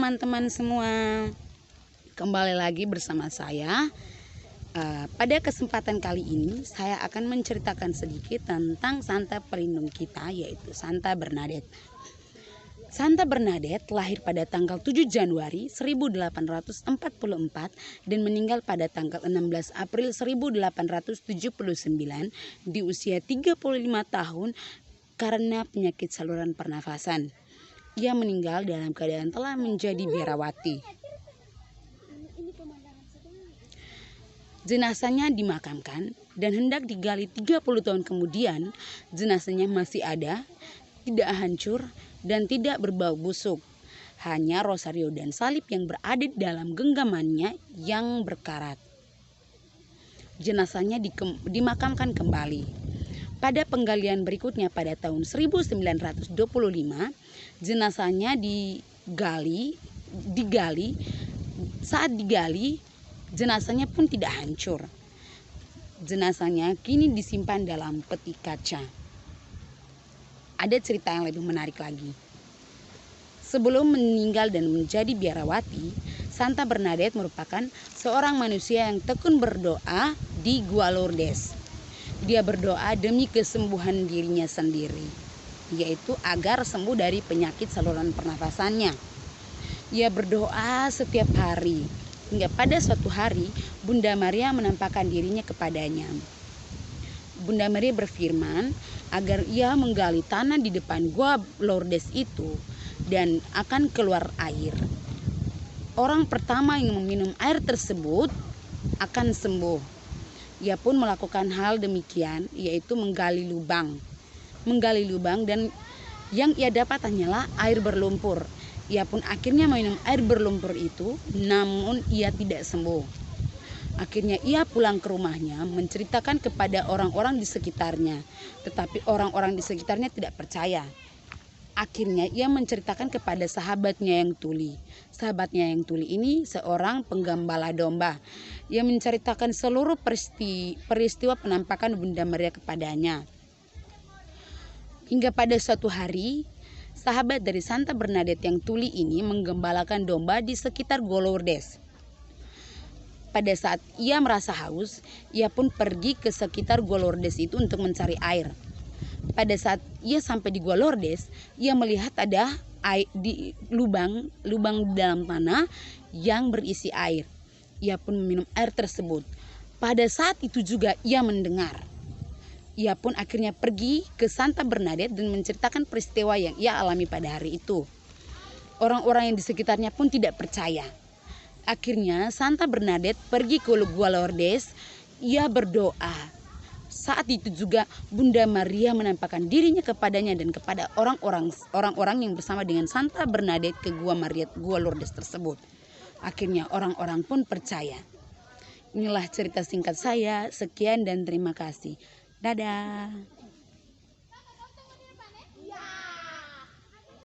teman-teman semua, kembali lagi bersama saya. Pada kesempatan kali ini saya akan menceritakan sedikit tentang Santa pelindung kita, yaitu Santa Bernadette. Santa Bernadette lahir pada tanggal 7 Januari 1844 dan meninggal pada tanggal 16 April 1879 di usia 35 tahun karena penyakit saluran pernafasan. Ia meninggal dalam keadaan telah menjadi biarawati. Jenazahnya dimakamkan dan hendak digali 30 tahun kemudian, jenazahnya masih ada, tidak hancur dan tidak berbau busuk. Hanya rosario dan salib yang berada dalam genggamannya yang berkarat. Jenazahnya dimakamkan kembali. Pada penggalian berikutnya pada tahun 1925, jenazahnya digali. Saat digali, jenazahnya pun tidak hancur. Jenazahnya kini disimpan dalam peti kaca. Ada cerita yang lebih menarik lagi. Sebelum meninggal dan menjadi biarawati, Santa Bernadette merupakan seorang manusia yang tekun berdoa di Gua Lourdes. Dia berdoa demi kesembuhan dirinya sendiri, yaitu agar sembuh dari penyakit saluran pernafasannya. Ia berdoa setiap hari, hingga pada suatu hari Bunda Maria menampakkan dirinya kepadanya. Bunda Maria berfirman agar ia menggali tanah di depan Gua Lourdes itu dan akan keluar air. Orang pertama yang meminum air tersebut akan sembuh. Ia pun melakukan hal demikian, yaitu menggali lubang dan yang ia dapat hanyalah air berlumpur. Ia pun akhirnya minum air berlumpur itu, namun ia tidak sembuh. Akhirnya ia pulang ke rumahnya menceritakan kepada orang-orang di sekitarnya, tetapi orang-orang di sekitarnya tidak percaya. Akhirnya ia menceritakan kepada sahabatnya yang tuli. Sahabatnya yang tuli ini seorang penggembala domba. Ia menceritakan seluruh peristiwa penampakan Bunda Maria kepadanya. Hingga pada suatu hari, sahabat dari Santa Bernadette yang tuli ini menggembalakan domba di sekitar Gua Lourdes. Pada saat ia merasa haus, ia pun pergi ke sekitar Gua Lourdes itu untuk mencari air. Pada saat ia sampai di Gua Lourdes, ia melihat ada di lubang di dalam tanah yang berisi air. Ia pun meminum air tersebut. Pada saat itu juga ia mendengar. Ia pun akhirnya pergi ke Santa Bernadette dan menceritakan peristiwa yang ia alami pada hari itu. Orang-orang yang di sekitarnya pun tidak percaya. Akhirnya Santa Bernadette pergi ke Gua Lourdes. Ia berdoa. Saat itu juga Bunda Maria menampakkan dirinya kepadanya dan kepada orang-orang yang bersama dengan Santa Bernadette ke Gua Lourdes tersebut. Akhirnya orang-orang pun percaya. Inilah cerita singkat saya. Sekian dan terima kasih. Dadah.